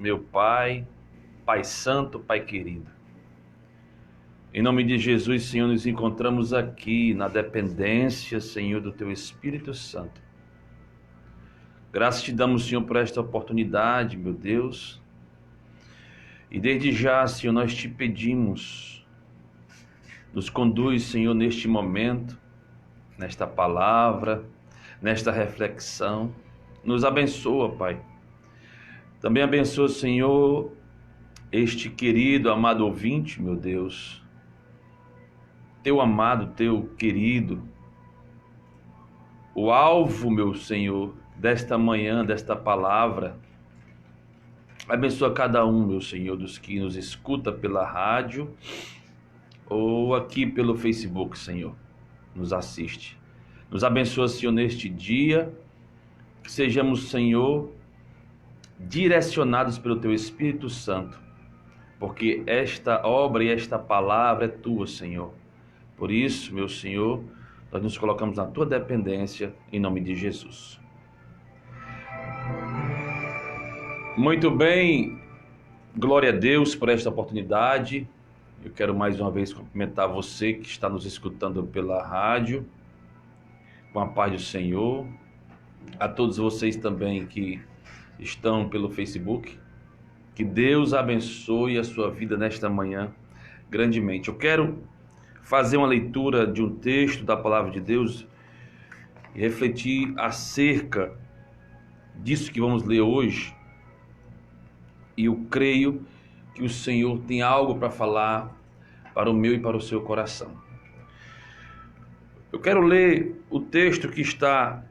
meu Pai, Pai Santo, Pai querido. Em nome de Jesus, Senhor, nos encontramos aqui na dependência, Senhor, do Teu Espírito Santo. Graças te damos, Senhor, por esta oportunidade, meu Deus. E desde já, Senhor, nós te pedimos, nos conduz, Senhor, neste momento, nesta palavra, nesta reflexão. Nos abençoa, Pai. Também abençoa, Senhor, este querido, amado ouvinte, meu Deus. Teu amado, teu querido, o alvo, meu Senhor, desta manhã, desta palavra. Abençoa cada um, meu Senhor, dos que nos escuta pela rádio ou aqui pelo Facebook, Senhor, nos assiste. Nos abençoa, Senhor, neste dia, que sejamos, Senhor, direcionados pelo Teu Espírito Santo, porque esta obra e esta palavra é Tua, Senhor. Por isso, meu Senhor, nós nos colocamos na Tua dependência, em nome de Jesus. Muito bem, glória a Deus por esta oportunidade. Eu quero mais uma vez cumprimentar você que está nos escutando pela rádio, com a paz do Senhor. A todos vocês também que estão pelo Facebook, que Deus abençoe a sua vida nesta manhã grandemente. Eu quero fazer uma leitura de um texto da palavra de Deus e refletir acerca disso que vamos ler hoje. E eu creio que o Senhor tem algo para falar para o meu e para o seu coração. Eu quero ler o texto que está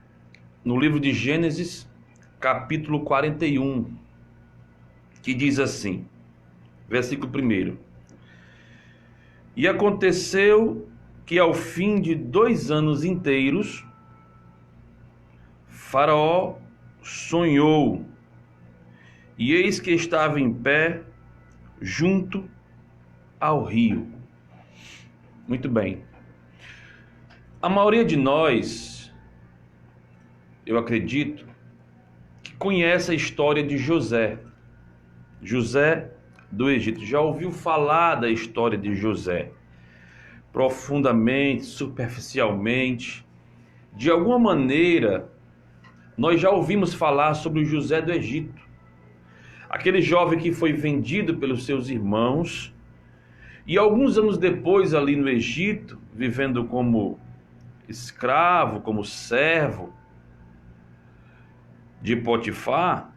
no livro de Gênesis, capítulo 41, que diz assim, versículo 1. E aconteceu que ao fim de 2 anos inteiros, Faraó sonhou, e eis que estava em pé junto ao rio. Muito bem. A maioria de nós, eu acredito, que conhece a história de José do Egito. Já ouviu falar da história de José? Profundamente, superficialmente. De alguma maneira, nós já ouvimos falar sobre o José do Egito. Aquele jovem que foi vendido pelos seus irmãos e alguns anos depois ali no Egito, vivendo como escravo, como servo de Potifar,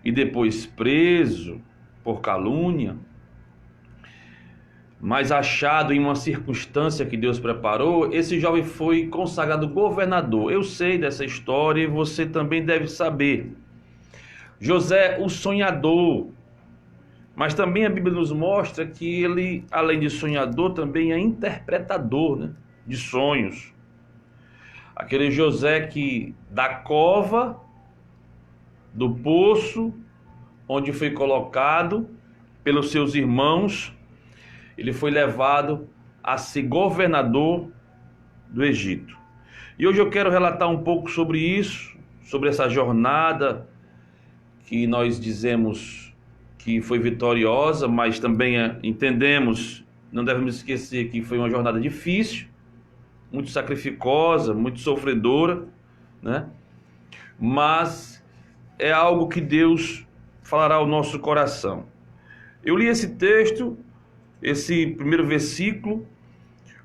e depois preso por calúnia, mas achado em uma circunstância que Deus preparou, esse jovem foi consagrado governador. Eu sei dessa história e você também deve saber. José, o sonhador, mas também a Bíblia nos mostra que ele, além de sonhador, também é interpretador, né, de sonhos. Aquele José que da cova, do poço, onde foi colocado pelos seus irmãos, ele foi levado a ser governador do Egito. E hoje eu quero relatar um pouco sobre isso, sobre essa jornada que nós dizemos que foi vitoriosa, mas também entendemos, não devemos esquecer que foi uma jornada difícil, muito sacrificosa, muito sofredora, né? Mas é algo que Deus falará ao nosso coração. Eu li esse texto, esse primeiro versículo,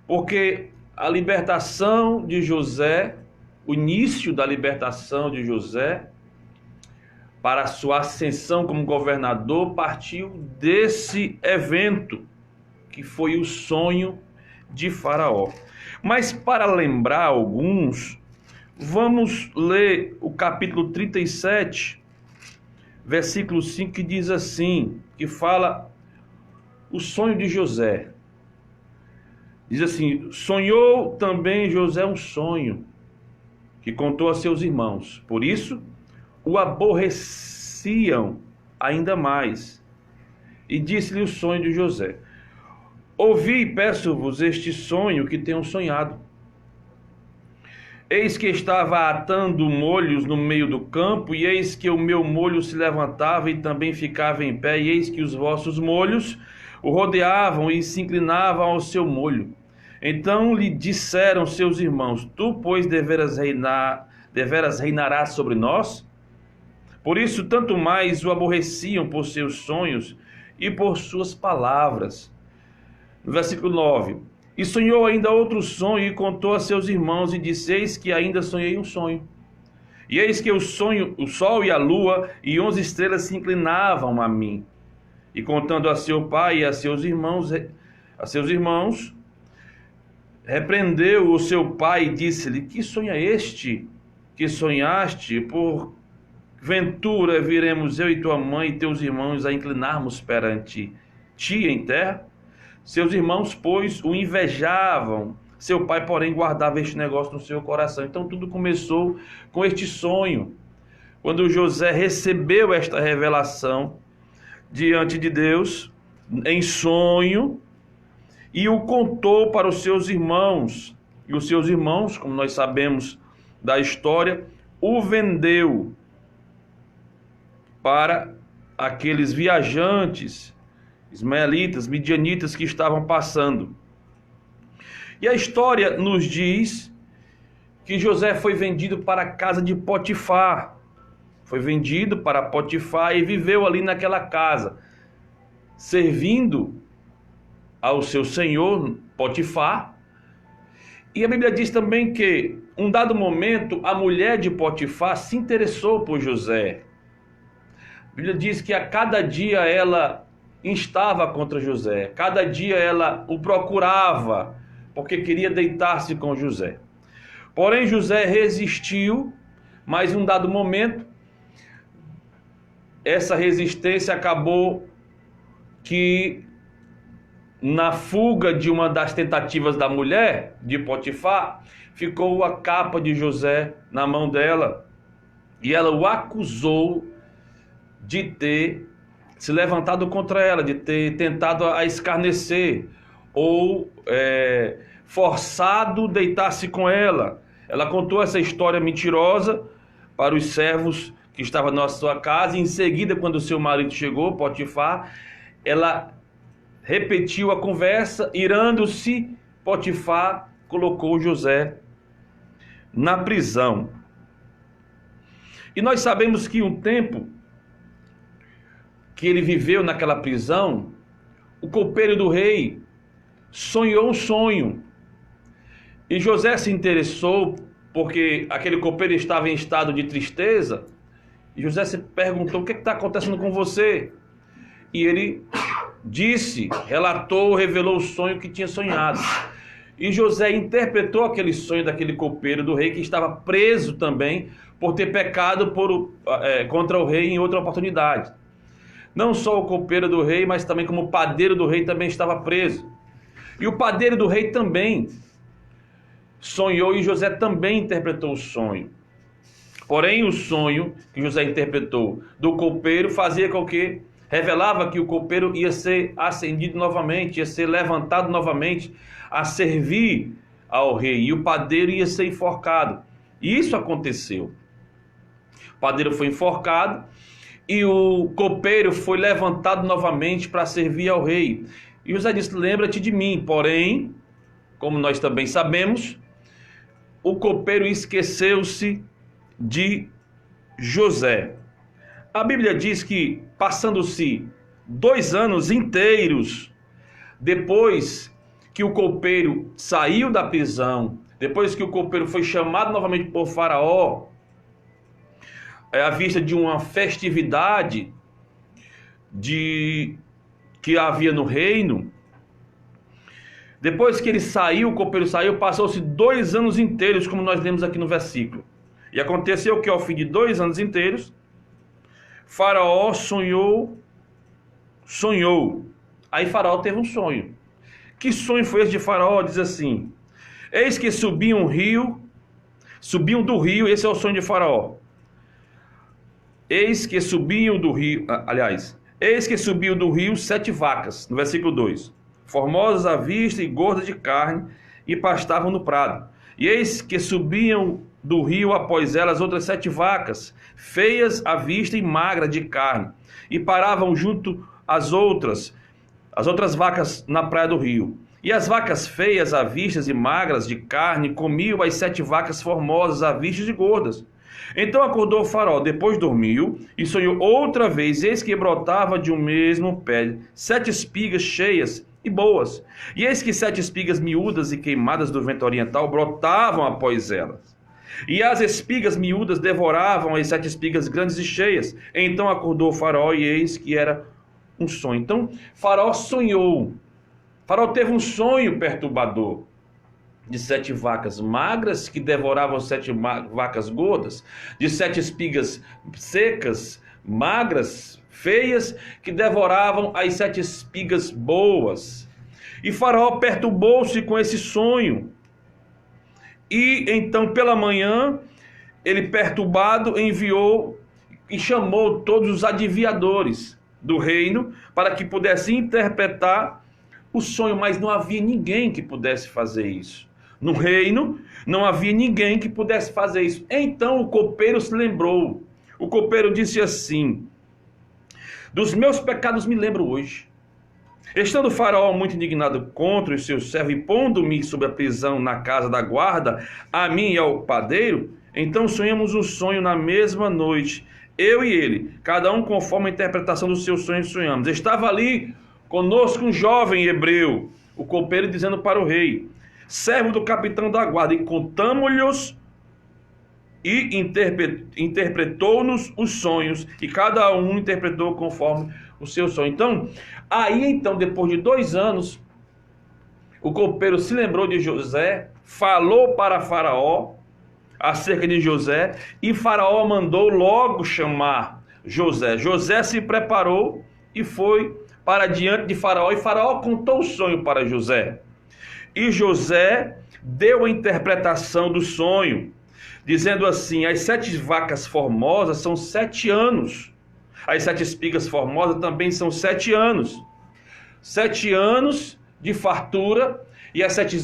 porque a libertação de José, o início da libertação de José, para a sua ascensão como governador, partiu desse evento, que foi o sonho de Faraó. Mas para lembrar alguns, vamos ler o capítulo 37, versículo 5, que diz assim, que fala o sonho de José. Diz assim, sonhou também José um sonho, que contou a seus irmãos. Por isso, o aborreciam ainda mais. E disse-lhe o sonho de José. Ouvi, peço-vos, este sonho que tenho sonhado. Eis que estava atando molhos no meio do campo, e eis que o meu molho se levantava e também ficava em pé, e eis que os vossos molhos o rodeavam e se inclinavam ao seu molho. Então lhe disseram seus irmãos: Tu, pois, deveras reinarás sobre nós? Por isso, tanto mais o aborreciam por seus sonhos e por suas palavras. No versículo 9: E sonhou ainda outro sonho e contou a seus irmãos e disse: Eis que ainda sonhei um sonho. E eis que o sol e a lua e 11 estrelas se inclinavam a mim. E contando a seu pai e a seus irmãos, repreendeu o seu pai e disse-lhe: Que sonho é este que sonhaste? Por ventura viremos eu e tua mãe e teus irmãos a inclinarmos perante ti em terra? Seus irmãos, pois, o invejavam. Seu pai, porém, guardava este negócio no seu coração. Então tudo começou com este sonho. Quando José recebeu esta revelação diante de Deus, em sonho, e o contou para os seus irmãos. E os seus irmãos, como nós sabemos da história, o vendeu para aqueles viajantes ismaelitas, midianitas que estavam passando. E a história nos diz que José foi vendido para a casa de Potifar. Foi vendido para Potifar e viveu ali naquela casa, servindo ao seu senhor Potifar. E a Bíblia diz também que, um dado momento, a mulher de Potifar se interessou por José. A Bíblia diz que a cada dia ela instava contra José, cada dia ela o procurava, porque queria deitar-se com José. Porém, José resistiu, mas em um dado momento, essa resistência acabou que, na fuga de uma das tentativas da mulher de Potifar, ficou a capa de José na mão dela, e ela o acusou de ter se levantado contra ela, de ter tentado a escarnecer, ou forçado deitar-se com ela. Ela contou essa história mentirosa para os servos que estavam na sua casa, e em seguida, quando o seu marido chegou, Potifar, ela repetiu a conversa. Irando-se, Potifar colocou José na prisão. E nós sabemos que um tempo que ele viveu naquela prisão, o copeiro do rei sonhou um sonho. E José se interessou, porque aquele copeiro estava em estado de tristeza. E José se perguntou: o que está acontecendo com você? E ele disse, relatou, revelou o sonho que tinha sonhado. E José interpretou aquele sonho daquele copeiro do rei, que estava preso também por ter pecado contra o rei em outra oportunidade. Não só o copeiro do rei, mas também como o padeiro do rei também estava preso. E o padeiro do rei também sonhou, e José também interpretou o sonho. Porém, o sonho que José interpretou do copeiro fazia com que, revelava que o copeiro ia ser ascendido novamente, ia ser levantado novamente a servir ao rei, e o padeiro ia ser enforcado. E isso aconteceu. O padeiro foi enforcado e o copeiro foi levantado novamente para servir ao rei. E José disse: lembra-te de mim. Porém, como nós também sabemos, o copeiro esqueceu-se de José. A Bíblia diz que, passando-se 2 anos inteiros, depois que o copeiro saiu da prisão, depois que o copeiro foi chamado novamente por Faraó, à vista de uma festividade que havia no reino, depois que ele saiu, o copeiro saiu, passou-se 2 anos inteiros, como nós lemos aqui no versículo. E aconteceu que, ao fim de 2 anos inteiros, Faraó sonhou. Aí Faraó teve um sonho. Que sonho foi esse de Faraó? Diz assim: eis que subiam do rio, esse é o sonho de Faraó. Eis que subiam do rio, eis que subiam do rio 7 vacas, no versículo 2, formosas à vista e gordas de carne, e pastavam no prado. E eis que subiam do rio após elas outras 7 vacas, feias à vista e magras de carne, e paravam junto às outras vacas na praia do rio. E as vacas feias à vista e magras de carne comiam as 7 vacas formosas à vista e gordas. Então acordou o Faraó, depois dormiu, e sonhou outra vez, eis que brotava de um mesmo pé 7 espigas cheias e boas. E eis que 7 espigas miúdas e queimadas do vento oriental brotavam após elas. E as espigas miúdas devoravam as 7 espigas grandes e cheias. Então acordou o Faraó, e eis que era um sonho. Então Faraó sonhou. Faraó teve um sonho perturbador de 7 vacas magras que devoravam 7 vacas gordas, de 7 espigas secas, magras, feias, que devoravam as 7 espigas boas. E Faraó perturbou-se com esse sonho. E então pela manhã, ele perturbado enviou e chamou todos os adivinhadores do reino para que pudessem interpretar o sonho, mas não havia ninguém que pudesse fazer isso. No reino não havia ninguém que pudesse fazer isso. Então o copeiro se lembrou. O copeiro disse assim: dos meus pecados me lembro hoje. Estando o Faraó muito indignado contra os seus servos e pondo-me sob a prisão na casa da guarda, a mim e ao padeiro, então sonhamos um sonho na mesma noite, eu e ele, cada um conforme a interpretação do seu sonho sonhamos. Estava ali conosco um jovem hebreu, o copeiro dizendo para o rei, servo do capitão da guarda, e contamos-lhes e interpretou-nos os sonhos, e cada um interpretou conforme o seu sonho. Então, depois de 2 anos, o copeiro se lembrou de José, falou para Faraó acerca de José, e Faraó mandou logo chamar José. José se preparou e foi para diante de Faraó, e Faraó contou o sonho para José. E José deu a interpretação do sonho, dizendo assim: as 7 vacas formosas são 7 anos. As 7 espigas formosas também são 7 anos. 7 anos de fartura. E as 7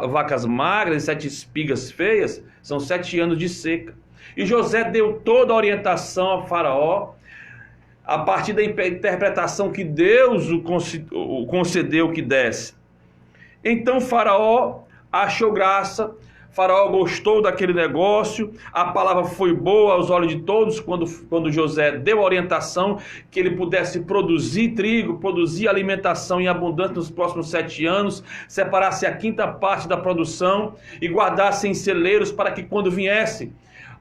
vacas magras e 7 espigas feias são 7 anos de seca. E José deu toda a orientação a Faraó, a partir da interpretação que Deus o concedeu que desse. Então Faraó achou graça, Faraó gostou daquele negócio, a palavra foi boa aos olhos de todos quando José deu a orientação que ele pudesse produzir trigo, produzir alimentação em abundância nos próximos 7 anos, separasse a 5ª parte da produção e guardasse em celeiros para que quando viesse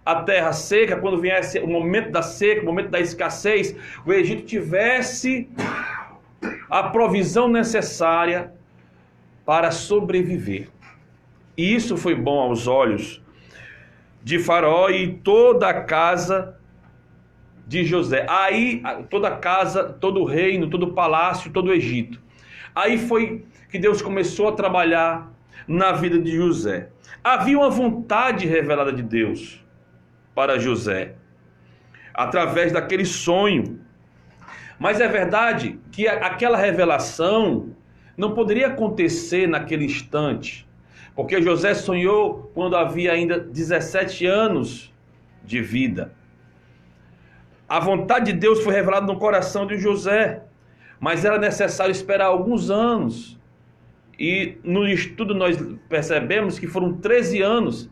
a terra seca, quando viesse o momento da seca, o momento da escassez, o Egito tivesse a provisão necessária para sobreviver. E isso foi bom aos olhos de Faraó e toda a casa de José. Aí, toda a casa, todo o reino, todo o palácio, todo o Egito. Aí foi que Deus começou a trabalhar na vida de José. Havia uma vontade revelada de Deus para José, através daquele sonho. Mas é verdade que aquela revelação não poderia acontecer naquele instante, porque José sonhou quando havia ainda 17 anos de vida. A vontade de Deus foi revelada no coração de José, mas era necessário esperar alguns anos. E no estudo nós percebemos que foram 13 anos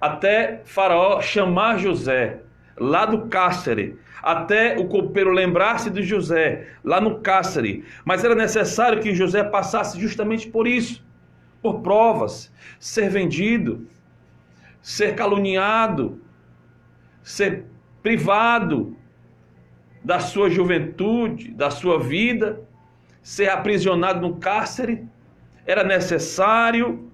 até Faraó chamar José lá do cárcere, até o copeiro lembrar-se de José lá no cárcere. Mas era necessário que José passasse justamente por isso, por provas, ser vendido, ser caluniado, ser privado da sua juventude, da sua vida, ser aprisionado no cárcere. Era necessário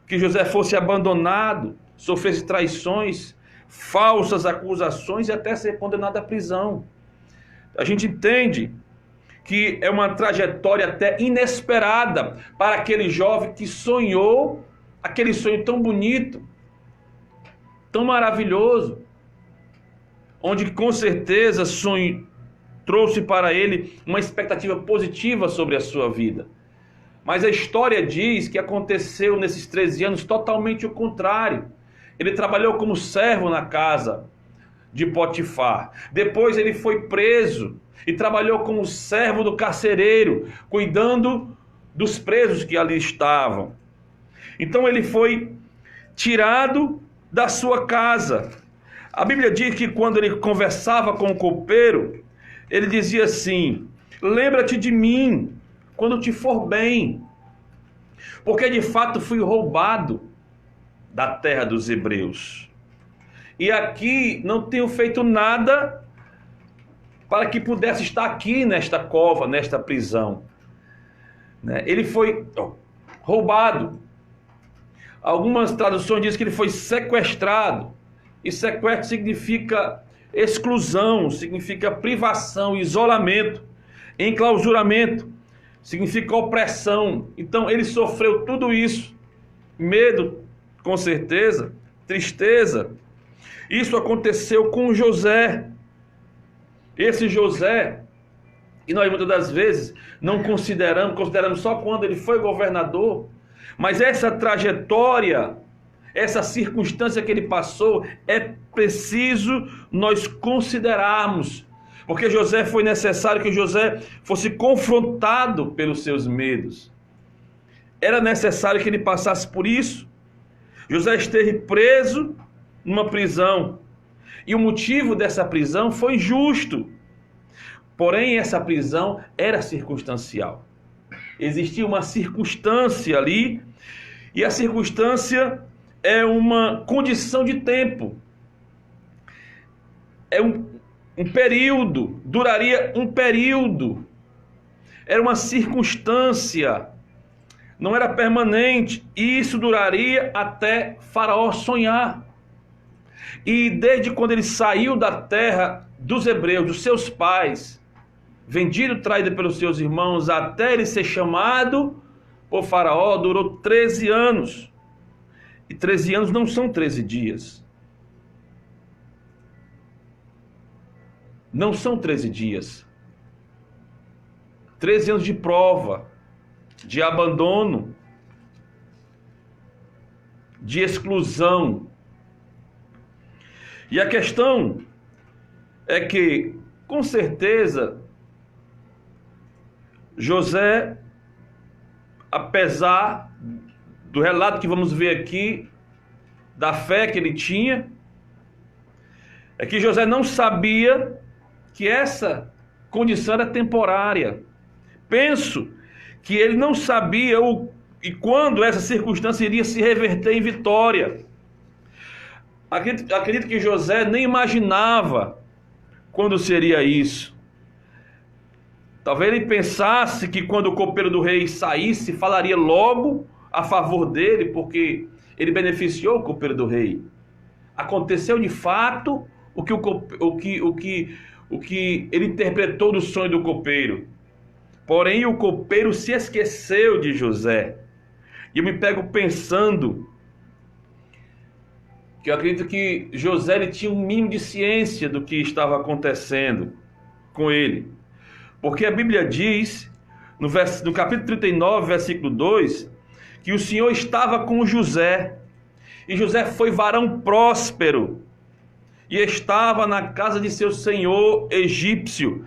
que José fosse abandonado, sofresse traições, falsas acusações e até ser condenado à prisão. A gente entende que é uma trajetória até inesperada para aquele jovem que sonhou aquele sonho tão bonito, tão maravilhoso, onde com certeza sonho trouxe para ele uma expectativa positiva sobre a sua vida. Mas a história diz que aconteceu nesses 13 anos totalmente o contrário. Ele trabalhou como servo na casa de Potifar. Depois ele foi preso e trabalhou como servo do carcereiro, cuidando dos presos que ali estavam. Então ele foi tirado da sua casa. A Bíblia diz que quando ele conversava com o copeiro, ele dizia assim: lembra-te de mim quando te for bem, porque de fato fui roubado da terra dos hebreus. E aqui não tenho feito nada para que pudesse estar aqui nesta cova, nesta prisão. Ele foi roubado. Algumas traduções dizem que ele foi sequestrado. E sequestro significa exclusão, significa privação, isolamento, enclausuramento, significa opressão. Então ele sofreu tudo isso. Medo, com certeza, tristeza. Isso aconteceu com José. Esse José, que nós muitas das vezes não consideramos só quando ele foi governador, mas essa trajetória, essa circunstância que ele passou, é preciso nós considerarmos, porque foi necessário que José fosse confrontado pelos seus medos. Era necessário que ele passasse por isso. José esteve preso numa prisão, e o motivo dessa prisão foi justo. Porém, essa prisão era circunstancial. Existia uma circunstância ali, e a circunstância é uma condição de tempo. É um período, duraria um período. Era uma circunstância, não era permanente, e isso duraria até Faraó sonhar. E desde quando ele saiu da terra dos hebreus, dos seus pais, vendido, traído pelos seus irmãos, até ele ser chamado por Faraó, durou 13 anos. E 13 anos não são 13 dias. Não são 13 dias. 13 anos de prova, de abandono, de exclusão. E a questão é que, com certeza, José, apesar do relato que vamos ver aqui, da fé que ele tinha, é que José não sabia que essa condição era temporária. Penso que ele não sabia e quando essa circunstância iria se reverter em vitória. Acredito que José nem imaginava quando seria isso. Talvez ele pensasse que quando o copeiro do rei saísse, falaria logo a favor dele, porque ele beneficiou o copeiro do rei. Aconteceu de fato o que ele interpretou do sonho do copeiro. Porém, o copeiro se esqueceu de José. E eu me pego pensando que eu acredito que José ele tinha um mínimo de ciência do que estava acontecendo com ele. Porque a Bíblia diz, no capítulo 39, versículo 2, que o Senhor estava com José. E José foi varão próspero e estava na casa de seu senhor egípcio.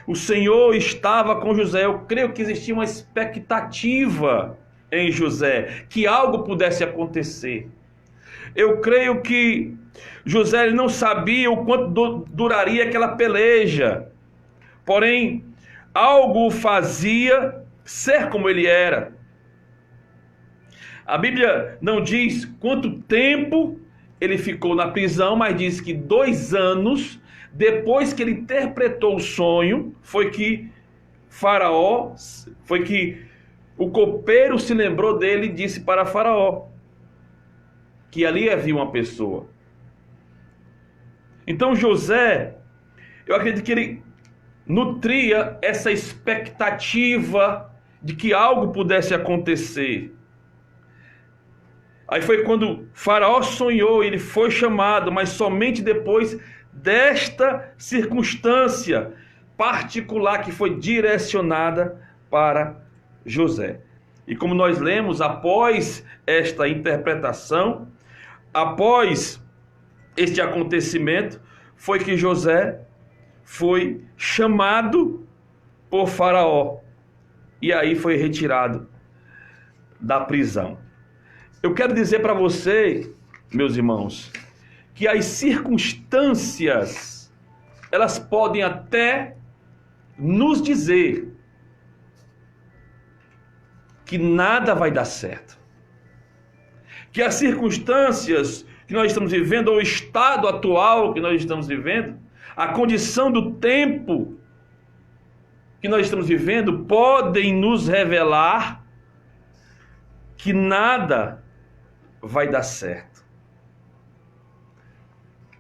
O Senhor estava com José. Eu creio que existia uma expectativa em José, que algo pudesse acontecer. Eu creio que José ele não sabia o quanto duraria aquela peleja. Porém, algo o fazia ser como ele era. A Bíblia não diz quanto tempo ele ficou na prisão, mas diz que 2 anos depois que ele interpretou o sonho, foi que o copeiro se lembrou dele e disse para Faraó que ali havia uma pessoa. Então José, eu acredito que ele nutria essa expectativa de que algo pudesse acontecer. Aí foi quando Faraó sonhou, ele foi chamado, mas somente depois desta circunstância particular que foi direcionada para José. E como nós lemos, após esta interpretação, após este acontecimento, foi que José foi chamado por Faraó. E aí foi retirado da prisão. Eu quero dizer para você, meus irmãos, que as circunstâncias, elas podem até nos dizer que nada vai dar certo. Que as circunstâncias que nós estamos vivendo, ou o estado atual que nós estamos vivendo, a condição do tempo que nós estamos vivendo, podem nos revelar que nada vai dar certo.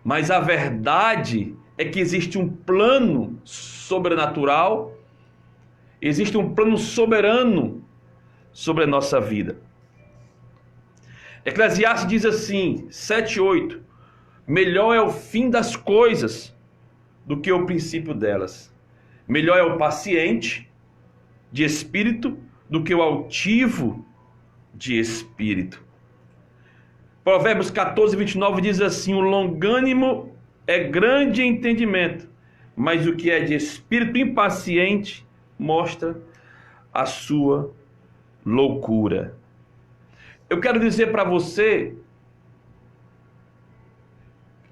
Mas a verdade é que existe um plano sobrenatural, existe um plano soberano sobre a nossa vida. Eclesiastes diz assim, 7:8, melhor é o fim das coisas do que o princípio delas. Melhor é o paciente de espírito do que o altivo de espírito. Provérbios 14:29 diz assim, o longânimo é grande entendimento, mas o que é de espírito impaciente mostra a sua loucura. Eu quero dizer para você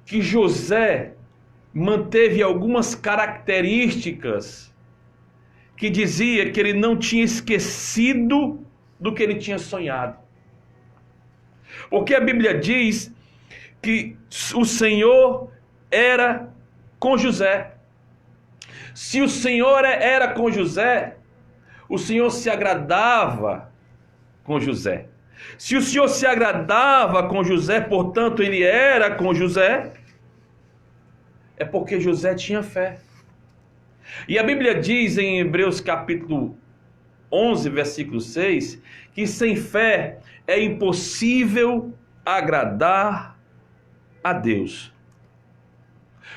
que José manteve algumas características que dizia que ele não tinha esquecido do que ele tinha sonhado. Porque a Bíblia diz que o Senhor era com José. Se o Senhor era com José, o Senhor se agradava com José. Se o Senhor se agradava com José, portanto ele era com José, é porque José tinha fé. E a Bíblia diz em Hebreus capítulo 11, versículo 6, que sem fé é impossível agradar a Deus.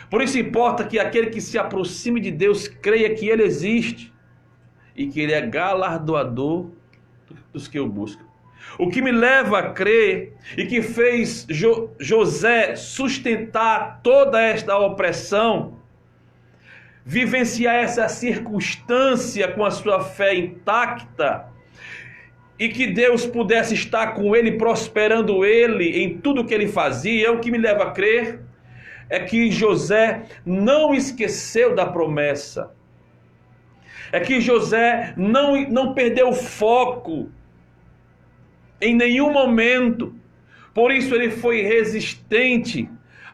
Por isso importa que aquele que se aproxime de Deus creia que Ele existe e que Ele é galardoador dos que o buscam. O que me leva a crer e que fez José sustentar toda esta opressão, vivenciar essa circunstância com a sua fé intacta, e que Deus pudesse estar com ele, prosperando ele em tudo que ele fazia, o que me leva a crer é que José não esqueceu da promessa. É que José não perdeu o foco em nenhum momento. Por isso ele foi resistente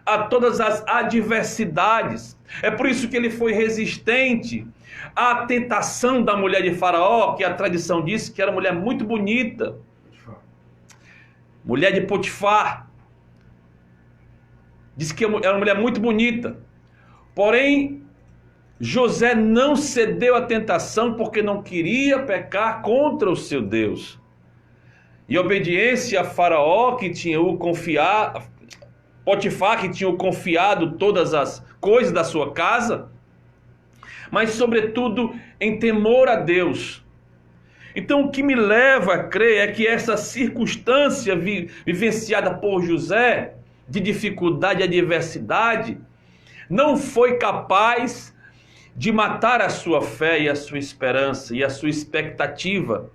a todas as adversidades. É por isso que ele foi resistente à tentação da mulher de Faraó, que a tradição diz que era uma mulher muito bonita. Mulher de Potifar. Diz que era uma mulher muito bonita. Porém, José não cedeu à tentação porque não queria pecar contra o seu Deus. Em obediência a Faraó, que tinha o confiado, Potifar, que tinha o confiado todas as coisas da sua casa, mas sobretudo em temor a Deus. Então o que me leva a crer é que essa circunstância vivenciada por José, de dificuldade e adversidade, não foi capaz de matar a sua fé e a sua esperança e a sua expectativa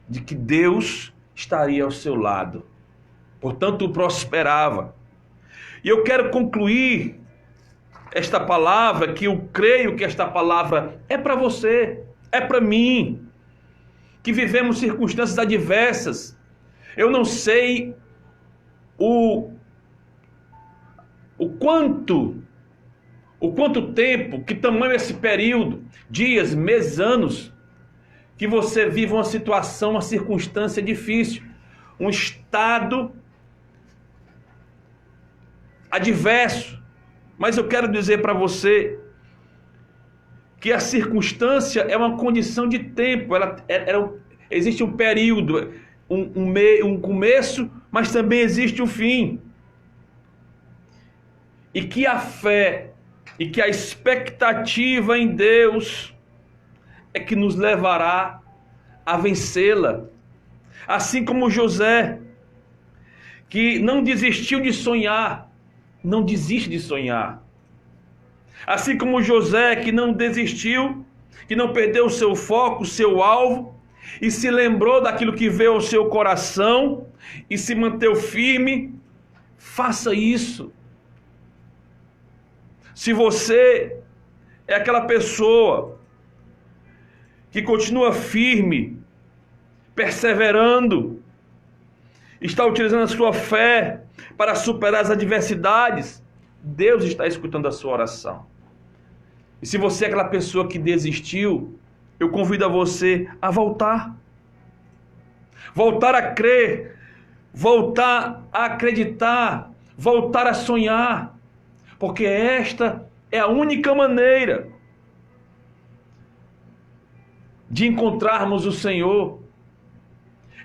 de que Deus estaria ao seu lado. Portanto, o prosperava. E eu quero concluir esta palavra, que eu creio que esta palavra é para você, é para mim, que vivemos circunstâncias adversas. Eu não sei o quanto tempo, que tamanho esse período, dias, meses, anos, que você vive uma situação, uma circunstância difícil, um estado adverso. Mas eu quero dizer para você que a circunstância é uma condição de tempo. Existe um período, um começo, mas também existe um fim. E que a fé e que a expectativa em Deus é que nos levará a vencê-la Assim como José, que não desistiu de sonhar, não desiste de sonhar. Assim como José, que não desistiu, que não perdeu o seu foco, o seu alvo, e se lembrou daquilo que veio ao seu coração, e se manteve firme, faça isso. Se você é aquela pessoa que continua firme, perseverando, está utilizando a sua fé para superar as adversidades, Deus está escutando a sua oração. E se você é aquela pessoa que desistiu, eu convido a você a voltar. Voltar a crer, voltar a acreditar, voltar a sonhar. Porque esta é a única maneira de encontrarmos o Senhor.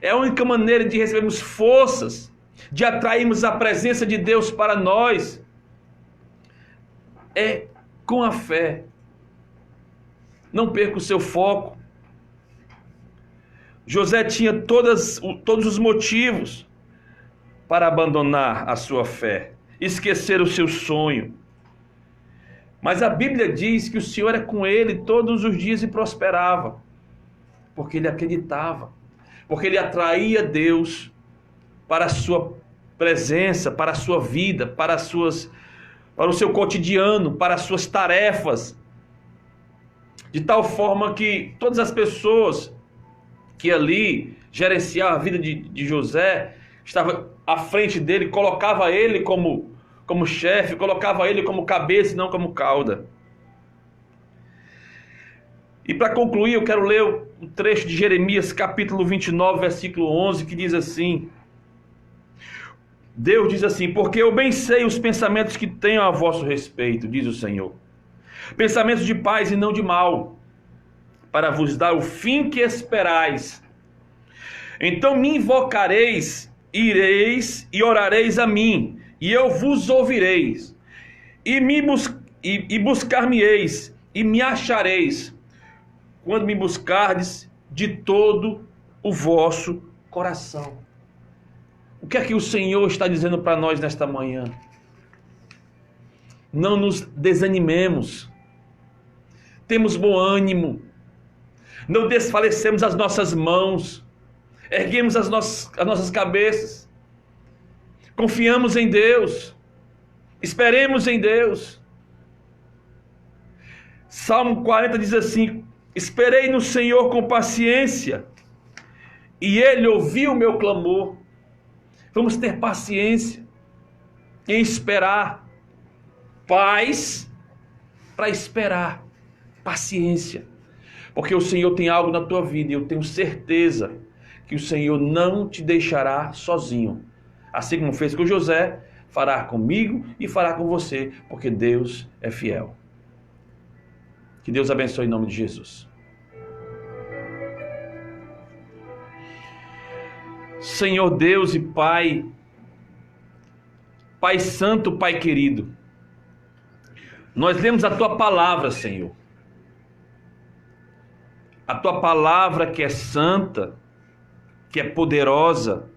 É a única maneira de recebermos forças, de atrairmos a presença de Deus para nós. É com a fé. Não perca o seu foco. José tinha todos os motivos para abandonar a sua fé, esquecer o seu sonho. Mas a Bíblia diz que o Senhor era com ele todos os dias e prosperava, porque ele acreditava, porque ele atraía Deus para a sua presença, para a sua vida, para o seu cotidiano, para as suas tarefas, de tal forma que todas as pessoas que ali gerenciavam a vida de José, estavam à frente dele, colocava ele como chefe, colocava ele como cabeça e não como cauda. E para concluir, eu quero ler o trecho de Jeremias, capítulo 29, versículo 11, que diz assim: Deus diz assim: porque eu bem sei os pensamentos que tenho a vosso respeito, diz o Senhor, pensamentos de paz e não de mal, para vos dar o fim que esperais. Então me invocareis, ireis e orareis a mim, e eu vos ouvireis, e buscar-me-eis, e me achareis, quando me buscardes de todo o vosso coração. O que é que o Senhor está dizendo para nós nesta manhã? Não nos desanimemos, temos bom ânimo, não desfalecemos as nossas mãos, erguemos as nossas cabeças, confiamos em Deus, esperemos em Deus. Salmo 40 diz assim: esperei no Senhor com paciência, e Ele ouviu o meu clamor. Vamos ter paciência em esperar, paz para esperar, paciência, porque o Senhor tem algo na tua vida, e eu tenho certeza que o Senhor não te deixará sozinho. Assim como fez com José, fará comigo e fará com você, porque Deus é fiel. Que Deus abençoe em nome de Jesus. Senhor Deus e Pai, Pai Santo, Pai querido, nós lemos a Tua palavra, Senhor. A Tua palavra que é santa, que é poderosa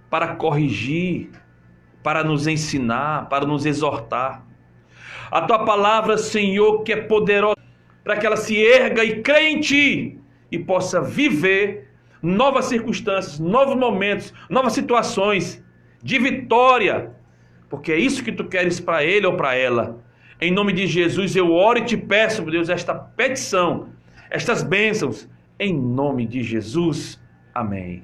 para corrigir, para nos ensinar, para nos exortar. A Tua palavra, Senhor, que é poderosa para que ela se erga e creia em Ti e possa viver novas circunstâncias, novos momentos, novas situações de vitória, porque é isso que Tu queres para ele ou para ela. Em nome de Jesus eu oro e Te peço, meu Deus, esta petição, estas bênçãos, em nome de Jesus. Amém.